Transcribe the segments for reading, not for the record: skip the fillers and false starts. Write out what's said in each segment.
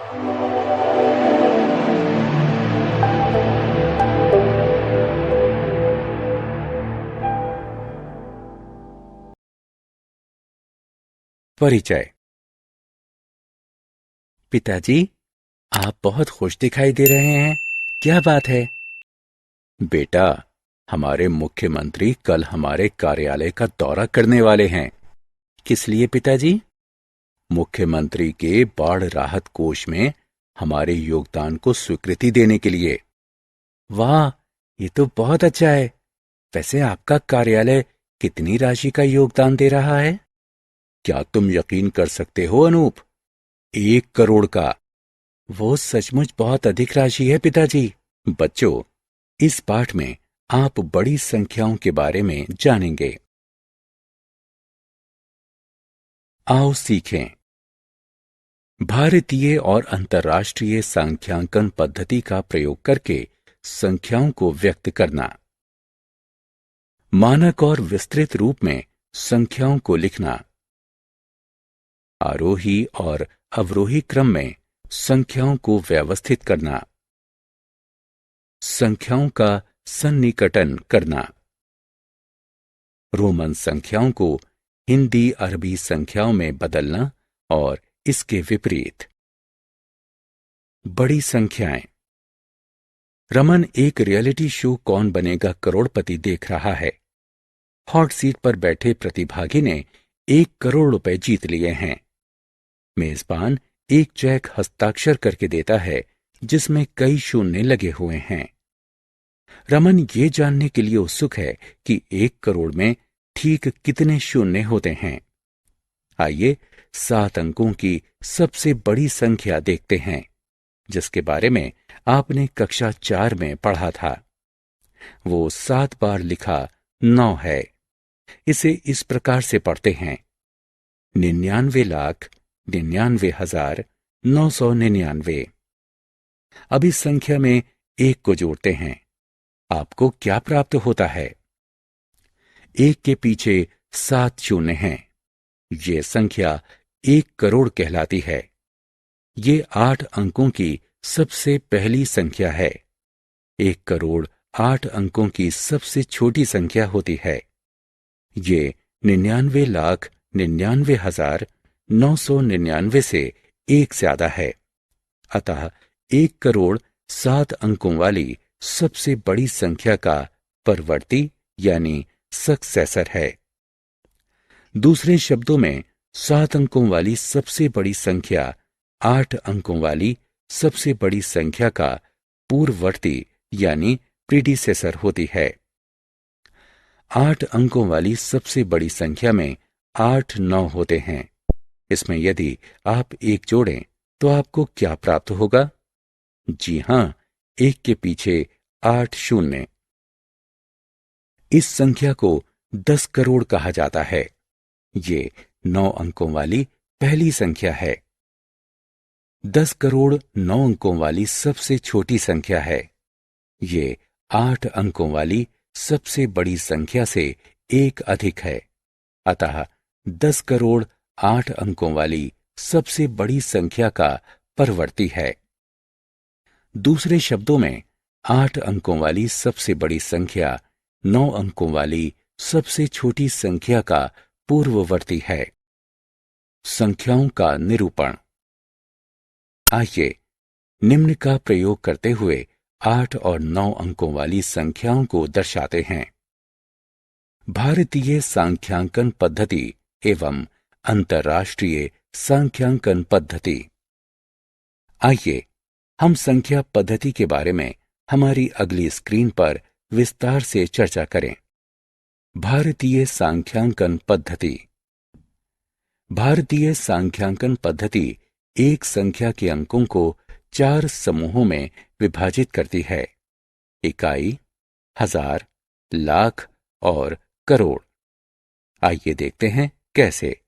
परिचय। पिताजी, आप बहुत खुश दिखाई दे रहे हैं। क्या बात है? बेटा, हमारे मुख्यमंत्री कल हमारे कार्यालय का दौरा करने वाले हैं। किस लिए पिताजी? मुख्यमंत्री के बाढ़ राहत कोष में हमारे योगदान को स्वीकृति देने के लिए। वाह, ये तो बहुत अच्छा है। वैसे आपका कार्यालय कितनी राशि का योगदान दे रहा है? क्या तुम यकीन कर सकते हो अनूप? 1 करोड़ का। वो सचमुच बहुत अधिक राशि है पिताजी। बच्चों, इस पाठ में आप बड़ी संख्याओं के बारे में जानेंगे। आओ सीखें। भारतीय और अंतर्राष्ट्रीय सांख्यांकन पद्धति का प्रयोग करके संख्याओं को व्यक्त करना। मानक और विस्तृत रूप में संख्याओं को लिखना। आरोही और अवरोही क्रम में संख्याओं को व्यवस्थित करना। संख्याओं का सन्निकटन करना। रोमन संख्याओं को हिंदी अरबी संख्याओं में बदलना और इसके विपरीत। बड़ी संख्याएं। रमन एक रियलिटी शो कौन बनेगा करोड़पति देख रहा है। हॉट सीट पर बैठे प्रतिभागी ने 1 करोड़ रुपए जीत लिए हैं। मेजबान एक चेक हस्ताक्षर करके देता है जिसमें कई शून्य लगे हुए हैं। रमन ये जानने के लिए उत्सुक है कि 1 करोड़ में ठीक कितने शून्य होते हैं। आइए 7 अंकों की सबसे बड़ी संख्या देखते हैं, जिसके बारे में आपने कक्षा 4 में पढ़ा था। वो 7 बार लिखा 9 है। इसे इस प्रकार से पढ़ते हैं: 99,99,999। अब इस संख्या में 1 को जोड़ते हैं। आपको क्या प्राप्त होता है? 1 के पीछे 7 शून्य हैं। ये संख्या 1 करोड़ कहलाती है। ये 8 अंकों की सबसे पहली संख्या है। 1 करोड़ 8 अंकों की सबसे छोटी संख्या होती है। ये 99,99,999 से 1 ज्यादा है। अतः 1 करोड़ 7 अंकों वाली सबसे बड़ी संख्या का परवर्ती यानी सक्सेसर है। दूसरे शब्दों में 7 अंकों वाली सबसे बड़ी संख्या 8 अंकों वाली सबसे बड़ी संख्या का पूर्ववर्ती यानी प्रीडिसेसर होती है। 8 अंकों वाली सबसे बड़ी संख्या में 8 9 होते हैं। इसमें यदि आप 1 जोड़ें तो आपको क्या प्राप्त होगा? जी हां, 1 के पीछे 8 शून्य। इस संख्या को 10 करोड़ कहा जाता है। ये 9 अंकों वाली पहली संख्या है। 10 करोड़ 9 अंकों वाली सबसे छोटी संख्या है। ये 8 अंकों वाली सबसे बड़ी संख्या से 1 अधिक है। अतः 10 करोड़ 8 अंकों वाली सबसे बड़ी संख्या का परवर्ती है। दूसरे शब्दों में 8 अंकों वाली सबसे बड़ी संख्या 9 अंकों वाली सबसे छोटी संख्या का पूर्ववर्ती है। संख्याओं का निरूपण। आइए निम्न का प्रयोग करते हुए 8 और 9 अंकों वाली संख्याओं को दर्शाते हैं। भारतीय सांख्यांकन पद्धति एवं अंतर्राष्ट्रीय सांख्यांकन पद्धति। आइए हम संख्या पद्धति के बारे में हमारी अगली स्क्रीन पर विस्तार से चर्चा करें। भारतीय सांख्यांकन पद्धति। भारतीय सांख्यांकन पद्धति एक संख्या के अंकों को 4 समूहों में विभाजित करती है: इकाई, हजार, लाख और करोड़। आइए देखते हैं कैसे।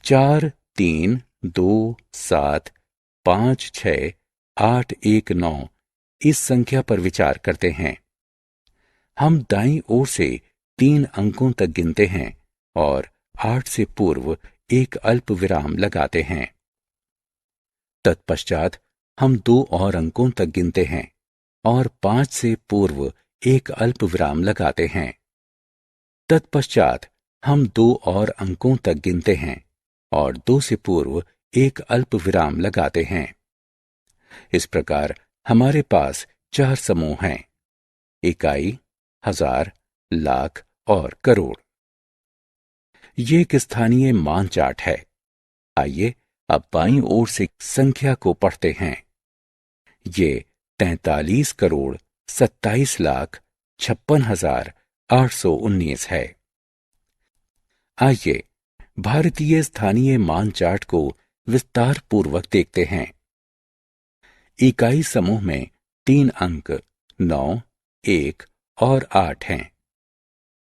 4 3 2 7 5 6 8 1 9 इस संख्या पर विचार करते हैं। हम दाईं ओर से 3 अंकों तक गिनते हैं और 8 से पूर्व एक अल्प विराम लगाते हैं। तत्पश्चात हम 2 और अंकों तक गिनते हैं और 5 से पूर्व एक अल्प विराम लगाते हैं। तत्पश्चात हम 2 और अंकों तक गिनते हैं और 2 से पूर्व एक अल्प विराम लगाते हैं। इस प्रकार हमारे पास 4 समूह हैं: इकाई, हजार, लाख और करोड़। ये एक स्थानीय मान चार्ट है। आइए अब बाईं ओर से संख्या को पढ़ते हैं। ये 43 करोड़ 27 लाख 56,819 है। आइए भारतीय स्थानीय मान चार्ट को विस्तार पूर्वक देखते हैं। इकाई समूह में 3 अंक 9, 1 और 8 हैं।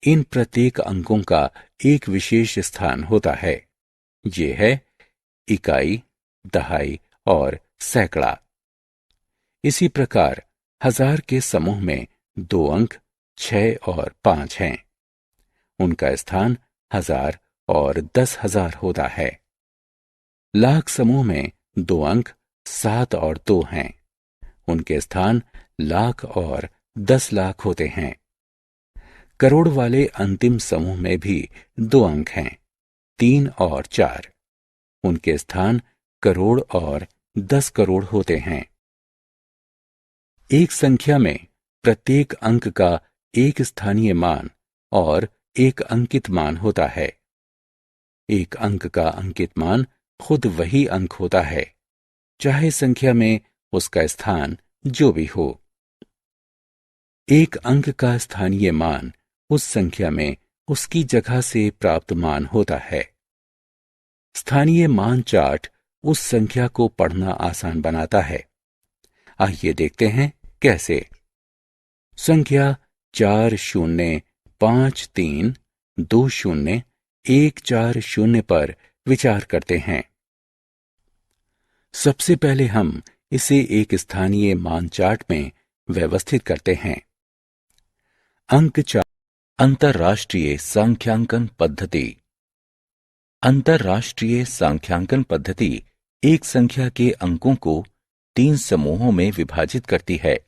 इन प्रत्येक अंकों का एक विशेष स्थान होता है। ये है इकाई, दहाई और सैकड़ा। इसी प्रकार हजार के समूह में 2 अंक 6 और 5 हैं। उनका स्थान 1000 और 10,000 होता है। लाख समूह में 2 अंक 7 और 2 हैं। उनके स्थान लाख और 10 लाख होते हैं। करोड़ वाले अंतिम समूह में भी 2 अंक हैं, 3 और 4। उनके स्थान करोड़ और 10 करोड़ होते हैं। एक संख्या में प्रत्येक अंक का एक स्थानीय मान और एक अंकित मान होता है। एक अंक का अंकित मान खुद वही अंक होता है, चाहे संख्या में उसका स्थान जो भी हो। एक अंक का स्थानीय मान उस संख्या में उसकी जगह से प्राप्त मान होता है। स्थानीय मान चार्ट उस संख्या को पढ़ना आसान बनाता है। आइए देखते हैं कैसे। संख्या 40532014 पर विचार करते हैं। सबसे पहले हम इसे एक स्थानीय मान चार्ट में व्यवस्थित करते हैं। अंक 4 अंतर्राष्ट्रीय सांख्यांकन पद्धति। अंतर्राष्ट्रीय सांख्यांकन पद्धति एक संख्या के अंकों को 3 समूहों में विभाजित करती है: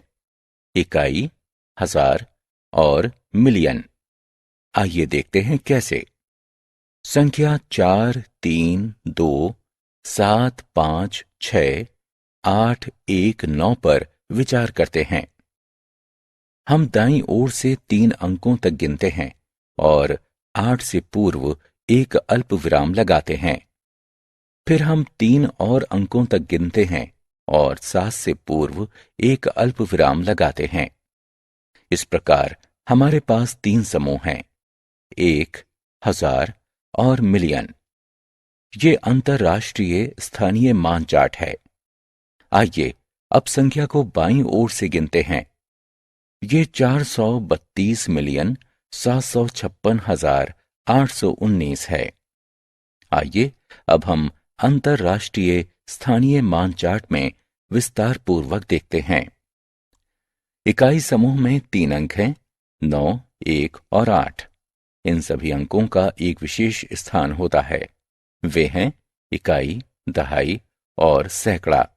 इकाई, हजार और मिलियन। आइए देखते हैं कैसे। संख्या 4, 3, 2, 7, 5, 6, 8, 1, 9 पर विचार करते हैं। हम दाईं ओर से 3 अंकों तक गिनते हैं और 8 से पूर्व एक अल्प विराम लगाते हैं। फिर हम 3 और अंकों तक गिनते हैं और 7 से पूर्व एक अल्प विराम लगाते हैं। इस प्रकार हमारे पास 3 समूह हैं: 1, हजार और मिलियन। ये अंतर्राष्ट्रीय स्थानीय मान चार्ट है। आइए अब संख्या को बाईं ओर से गिनते हैं। ये 432,756,819 है। आइए अब हम अंतर्राष्ट्रीय स्थानीय मान चार्ट में विस्तार पूर्वक देखते हैं। इकाई समूह में 3 अंक हैं: 9, 1 और 8। इन सभी अंकों का एक विशेष स्थान होता है। वे हैं इकाई, दहाई और सैकड़ा।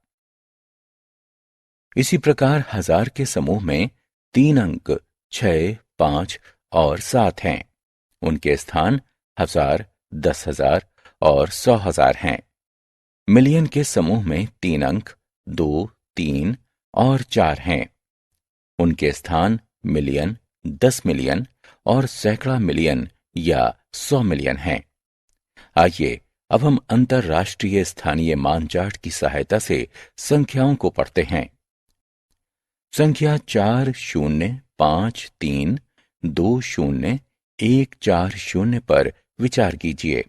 इसी प्रकार हजार के समूह में 3 अंक 6, 5 और 7 हैं। उनके स्थान 1000, 10,000 और 100,000 हैं। मिलियन के समूह में 3 अंक 2, 3 और 4 हैं। उनके स्थान मिलियन, 10 मिलियन और सैकड़ा मिलियन या 100 मिलियन हैं। आइए अब हम अंतर्राष्ट्रीय स्थानीय मान चार्ट की सहायता से संख्याओं को पढ़ते हैं। संख्या 40532014 पर विचार कीजिए।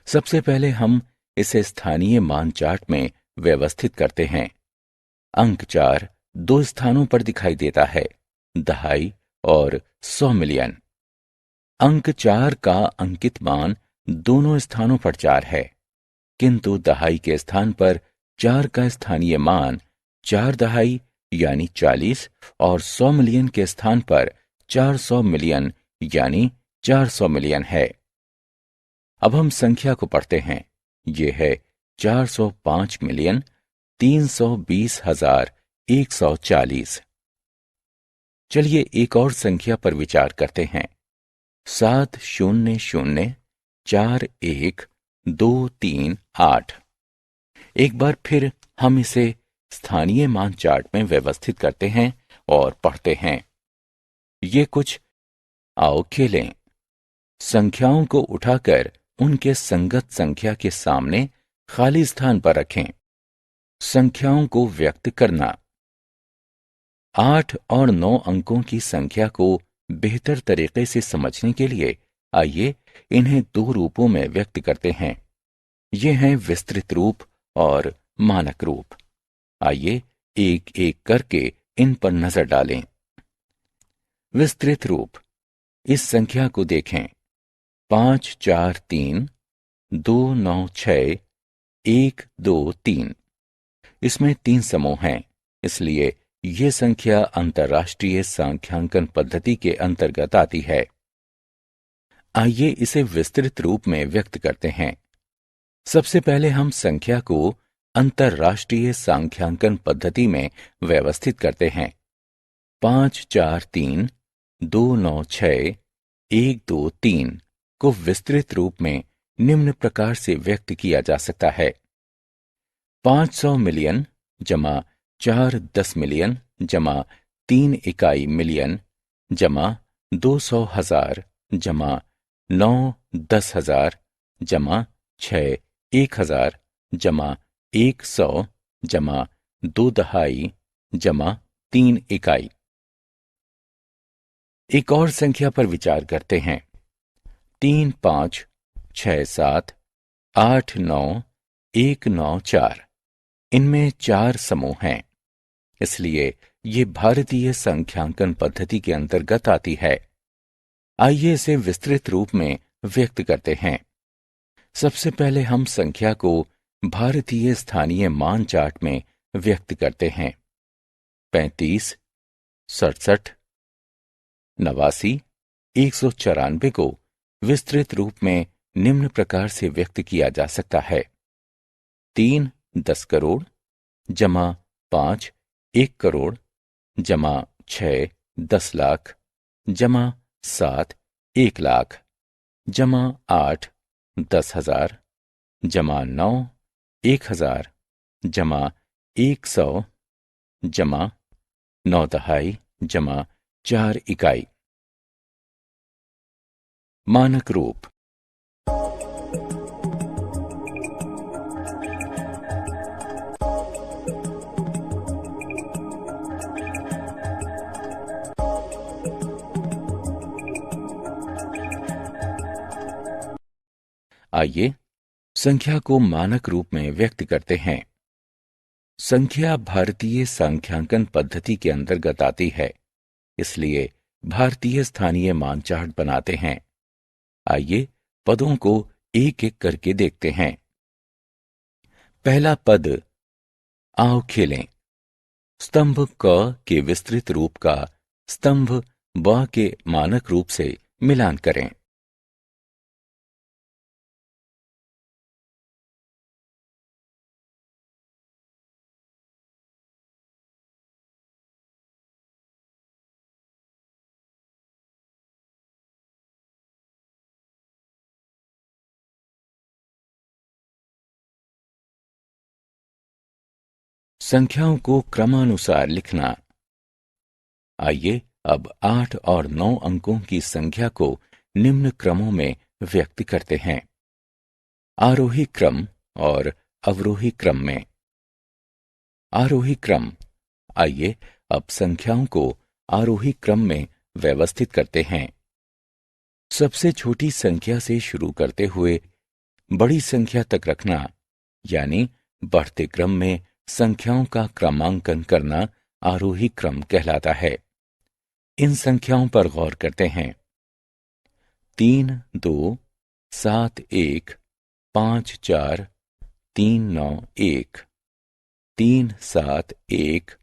सबसे पहले हम इसे स्थानीय मान चार्ट में व्यवस्थित करते हैं। अंक 4 2 स्थानों पर दिखाई देता है: दहाई और 100 मिलियन। अंक 4 का अंकित मान दोनों स्थानों पर 4 है, किंतु दहाई के स्थान पर 4 का स्थानीय मान 4 दहाई यानी 40 और 100 मिलियन के स्थान पर 400 मिलियन यानी 400 मिलियन है। अब हम संख्या को पढ़ते हैं। ये है 405,320,140। चलिए एक और संख्या पर विचार करते हैं। 7004123 एक बार फिर हम इसे स्थानीय मान चार्ट में व्यवस्थित करते हैं और पढ़ते हैं। ये कुछ, आओ खेलें। संख्याओं को उठाकर उनके संगत संख्या के सामने खाली स्थान पर रखें। संख्याओं को व्यक्त करना। 8 और 9 अंकों की संख्या को बेहतर तरीके से समझने के लिए आइए इन्हें दो रूपों में व्यक्त करते हैं। ये हैं विस्तृत रूप और मानक रूप। आइए एक एक करके इन पर नजर डालें। विस्तृत रूप। इस संख्या को देखें। 543296123। इसमें 3 समूह हैं, इसलिए ये संख्या अंतर्राष्ट्रीय सांख्यांकन पद्धति के अंतर्गत आती है। आइए इसे विस्तृत रूप में व्यक्त करते हैं। सबसे पहले हम संख्या को अंतर्राष्ट्रीय सांख्यांकन पद्धति में व्यवस्थित करते हैं। 543296123 को विस्तृत रूप में निम्न प्रकार से व्यक्त किया जा सकता है। 500 मिलियन जमा 4 10 मिलियन जमा 3 इकाई मिलियन जमा 200,000 जमा 9 10,000 जमा 6 1,000 जमा 100 जमा 2 दहाई जमा 3 इकाई। एक और संख्या पर विचार करते हैं। 3 5 6 7 8 9 1 9 4। इनमें 4 समूह हैं, इसलिए ये भारतीय संख्यांकन पद्धति के अंतर्गत आती है। आइए इसे विस्तृत रूप में व्यक्त करते हैं। सबसे पहले हम संख्या को भारतीय स्थानीय मान चार्ट में व्यक्त करते हैं। 35 67 89 194 को विस्तृत रूप में निम्न प्रकार से व्यक्त किया जा सकता है। 3 10 करोड़ जमा 5 1 करोड़ जमा 6 10 लाख जमा 7 1 लाख जमा 8 10,000 जमा 9 1,000 जमा 100 जमा 9 दहाई जमा 4 इकाई। मानक रूप। आइए संख्या को मानक रूप में व्यक्त करते हैं। संख्या भारतीय सांख्यांकन पद्धति के अंतर्गत आती है, इसलिए भारतीय स्थानीय मान चार्ट बनाते हैं। आइए पदों को एक एक करके देखते हैं। पहला पद, आओ खेलें। स्तंभ क के विस्तृत रूप का स्तंभ ब के मानक रूप से मिलान करें। संख्याओं को क्रमानुसार लिखना। आइए अब 8 और 9 अंकों की संख्या को निम्न क्रमों में व्यक्त करते हैं। आरोही क्रम और अवरोही क्रम में। आरोही क्रम। आइए अब संख्याओं को आरोही क्रम में व्यवस्थित करते हैं। सबसे छोटी संख्या से शुरू करते हुए बड़ी संख्या तक रखना, यानी बढ़ते क्रम में संख्याओं का क्रमांकन करना आरोही क्रम कहलाता है। इन संख्याओं पर गौर करते हैं। 3 2 7 1 5 4 3 9 1 3 7 1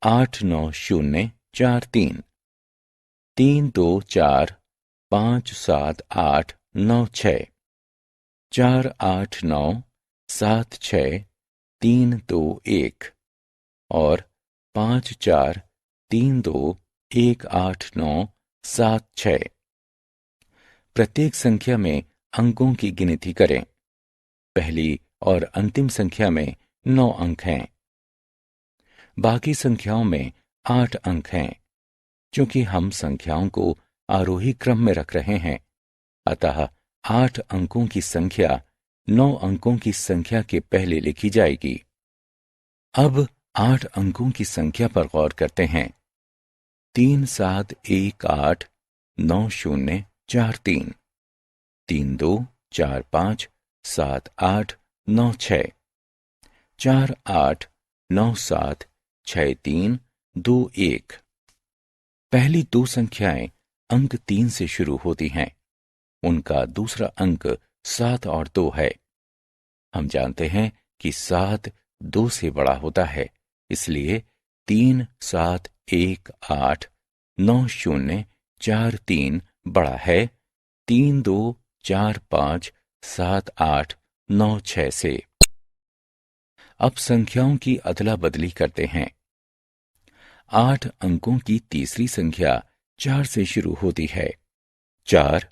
8 9 0 4 3 3 2 4 5 7 8 9 6 4 8 9 76321 और 54321897 प्रत्येक संख्या में अंकों की गिनती करें। पहली और अंतिम संख्या में 9 अंक हैं। बाकी संख्याओं में 8 अंक हैं। क्योंकि हम संख्याओं को आरोही क्रम में रख रहे हैं, अतः 8 अंकों की संख्या 9 अंकों की संख्या के पहले लिखी जाएगी। अब 8 अंकों की संख्या पर गौर करते हैं। 37189043, 32457896, 48976321। पहली दो संख्याएं अंक 3 से शुरू होती हैं। उनका दूसरा अंक 7 और 2 है। हम जानते हैं कि 7 2 से बड़ा होता है, इसलिए 37189043 बड़ा है 32457896 से। अब संख्याओं की अदला बदली करते हैं। 8 अंकों की तीसरी संख्या 4 से शुरू होती है। 4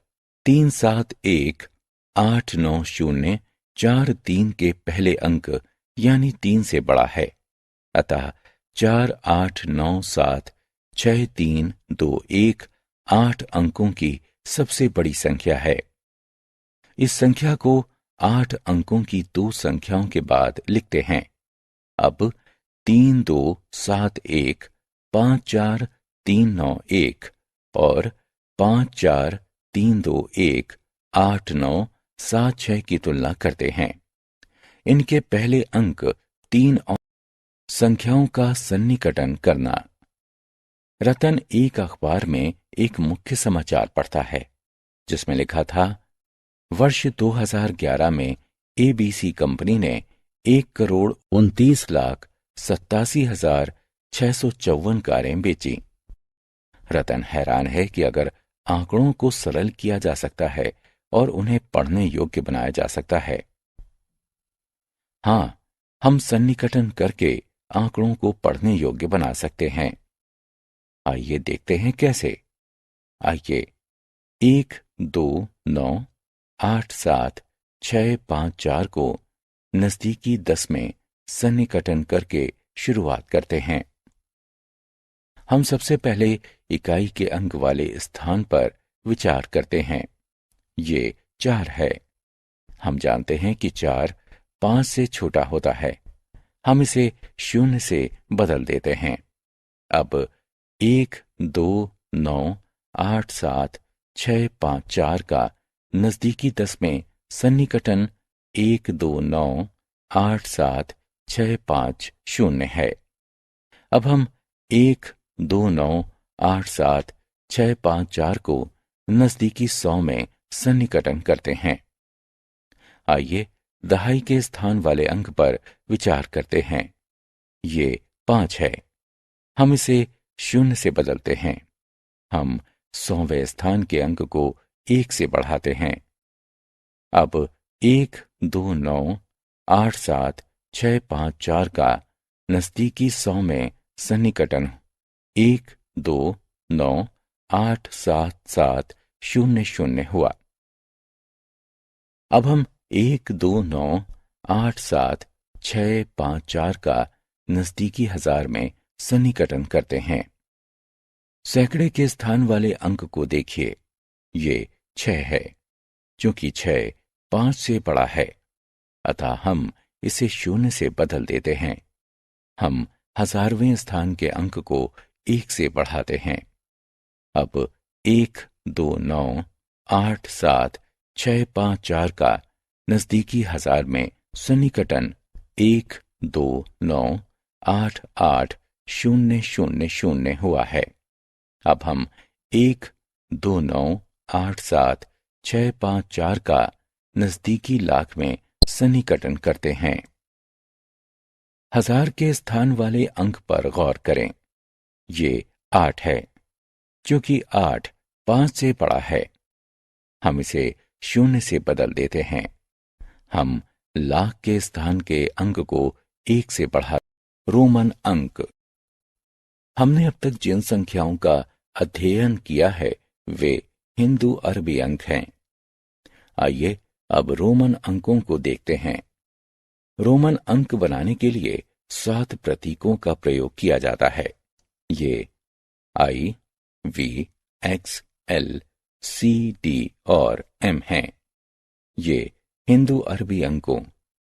37189043 के पहले अंक यानी 3 से बड़ा है, अतः 48976321 8 अंकों की सबसे बड़ी संख्या है। इस संख्या को 8 अंकों की दो संख्याओं के बाद लिखते हैं। अब 327154391 और 54321897 की तुलना करते हैं। इनके पहले अंक 3 और संख्याओं का सन्निकटन करना। रतन एक अखबार में एक मुख्य समाचार पढ़ता है, जिसमें लिखा था, वर्ष 2011 में एबीसी कंपनी ने 1,29,87,654 कारें बेची। रतन हैरान है कि अगर आंकड़ों को सरल किया जा सकता है और उन्हें पढ़ने योग्य बनाया जा सकता है। हां, हम सन्निकटन करके आंकड़ों को पढ़ने योग्य बना सकते हैं। आइए देखते हैं कैसे। आइए 129,87,654 को नजदीकी 10 में सन्निकटन करके शुरुआत करते हैं। हम सबसे पहले इकाई के अंक वाले स्थान पर विचार करते हैं। ये 4 है। हम जानते हैं कि 4 5 से छोटा होता है। हम इसे 0 से बदल देते हैं। अब 129,87,654 का नजदीकी 10 में सन्निकटन 129,87,650 है। अब हम 129,87,654 को नजदीकी 100 में सन्निकटन करते हैं। आइए दहाई के स्थान वाले अंक पर विचार करते हैं। ये 5 है। हम इसे 0 से बदलते हैं। हम 100वें स्थान के अंक को 1 से बढ़ाते हैं। अब 129,87,654 का नजदीकी 100 में सन्निकटन 129,87,700 हुआ। अब हम 129,87,654 का नजदीकी 1000 में सन्निकटन करते हैं। सैकड़े के स्थान वाले अंक को देखिए। ये 6 है। क्योंकि 6 5 से बड़ा है, अतः हम इसे 0 से बदल देते हैं। हम 1000वें स्थान के अंक को 1 से बढ़ाते हैं। अब 129,87,654 का नजदीकी 1000 में सन्निकटन 129,88,000 हुआ है। अब हम 129,87,654 का नजदीकी लाख में सन्निकटन करते हैं। 1000 के स्थान वाले अंक पर गौर करें। ये 8 है। क्योंकि 8 5 से बड़ा है, हम इसे 0 से बदल देते हैं। हम लाख के स्थान के अंक को 1 से बढ़ा। रोमन अंक। हमने अब तक जिन संख्याओं का अध्ययन किया है वे हिंदू अरबी अंक हैं। आइए अब रोमन अंकों को देखते हैं। रोमन अंक बनाने के लिए 7 प्रतीकों का प्रयोग किया जाता है। ये I, V, X, L, C, D और M हैं। ये हिंदू अरबी अंकों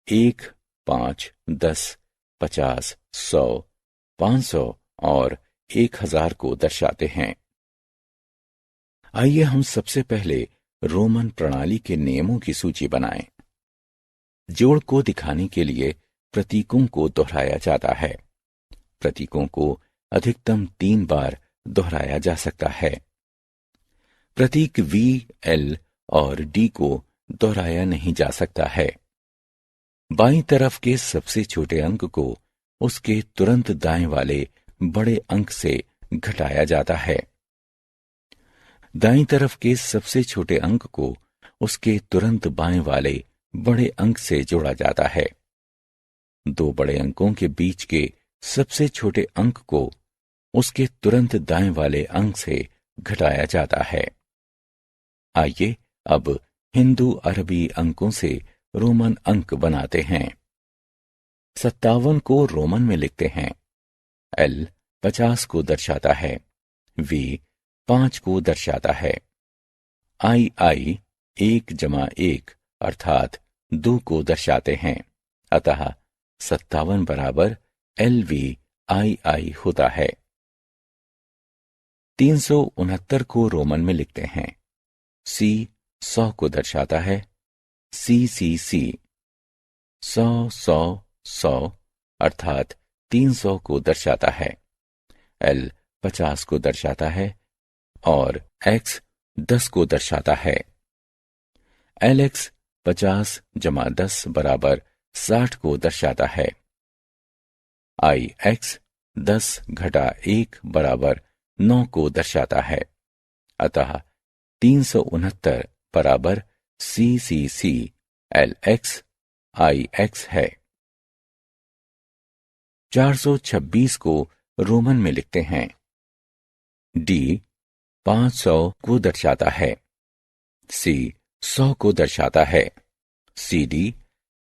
1, 5, 10, 50, 100, 500 और 1000 को दर्शाते हैं। आइए हम सबसे पहले रोमन प्रणाली के नियमों की सूची बनाएं। जोड़ को दिखाने के लिए प्रतीकों को दोहराया जाता है। प्रतीकों को अधिकतम 3 बार दोहराया जा सकता है। प्रतीक V, L और D को दोहराया नहीं जा सकता है। बाईं तरफ के सबसे छोटे अंक को उसके तुरंत दाएं वाले बड़े अंक से घटाया जाता है। दाईं तरफ के सबसे छोटे अंक को उसके तुरंत बाएं वाले बड़े अंक से जोड़ा जाता है। 2 बड़े अंकों के बीच के सबसे छोटे अंक को उसके तुरंत दाएं वाले अंक से घटाया जाता है। आइए अब हिंदू अरबी अंकों से रोमन अंक बनाते हैं। 57 को रोमन में लिखते हैं। L 50 को दर्शाता है। V 5 को दर्शाता है। I 1 जमा 1 अर्थात 2 को दर्शाते हैं। अतः 57 बराबर LVII होता है। 369 को रोमन में लिखते हैं। C 100 को दर्शाता है। CCC 100 100 100 अर्थात 300 को दर्शाता है। L 50 को दर्शाता है और X 10 को दर्शाता है। LX 50 जमा 10 बराबर 60 को दर्शाता है। IX 10 घटा 1 बराबर 9 को दर्शाता है। अतः 369 बराबर CCC LX IX है। 426 को रोमन में लिखते हैं। D 500 को दर्शाता है। C 100 को दर्शाता है। CD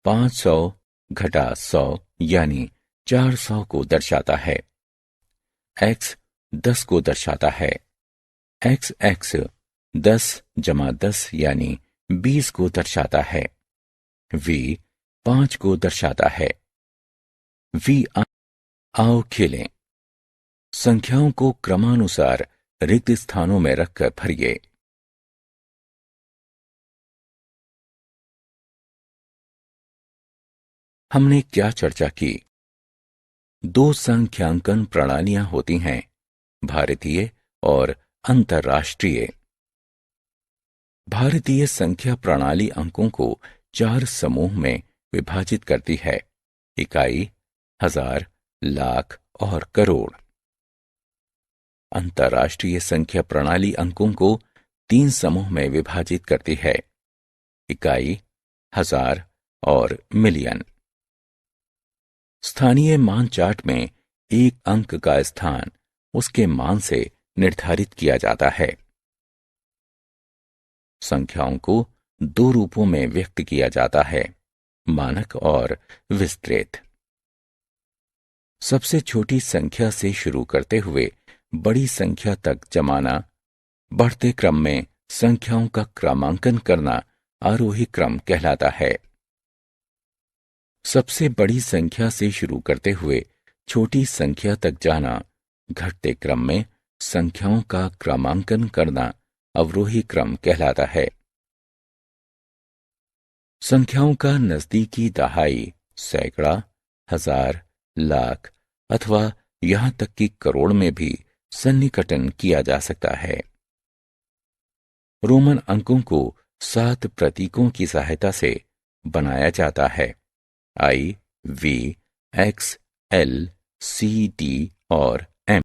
500 घटा 100 यानी 400 को दर्शाता है। X 10 को दर्शाता है। XX 10 जमा 10 यानी 20 को दर्शाता है। V 5 को दर्शाता है। V आओ खेलें। संख्याओं को क्रमानुसार रिक्त स्थानों में रखकर भरिए। हमने क्या चर्चा की? 2 संख्यांकन प्रणालियां होती हैं, भारतीय और अंतर्राष्ट्रीय। भारतीय संख्या प्रणाली अंकों को 4 समूह में विभाजित करती है: इकाई, हजार, लाख और करोड़। अंतर्राष्ट्रीय संख्या प्रणाली अंकों को 3 समूह में विभाजित करती है: इकाई, हजार और मिलियन। स्थानीय मान चार्ट में एक अंक का स्थान उसके मान से निर्धारित किया जाता है। संख्याओं को 2 रूपों में व्यक्त किया जाता है: मानक और विस्तृत। सबसे छोटी संख्या से शुरू करते हुए बड़ी संख्या तक जमाना, बढ़ते क्रम में संख्याओं का क्रमांकन करना आरोही क्रम कहलाता है। सबसे बड़ी संख्या से शुरू करते हुए छोटी संख्या तक जाना, घटते क्रम में संख्याओं का क्रमांकन करना अवरोही क्रम कहलाता है। संख्याओं का नजदीकी दहाई, सैकड़ा, हजार, लाख अथवा यहां तक कि करोड़ में भी सन्निकटन किया जा सकता है। रोमन अंकों को 7 प्रतीकों की सहायता से बनाया जाता है: I, V, X, L, C, D और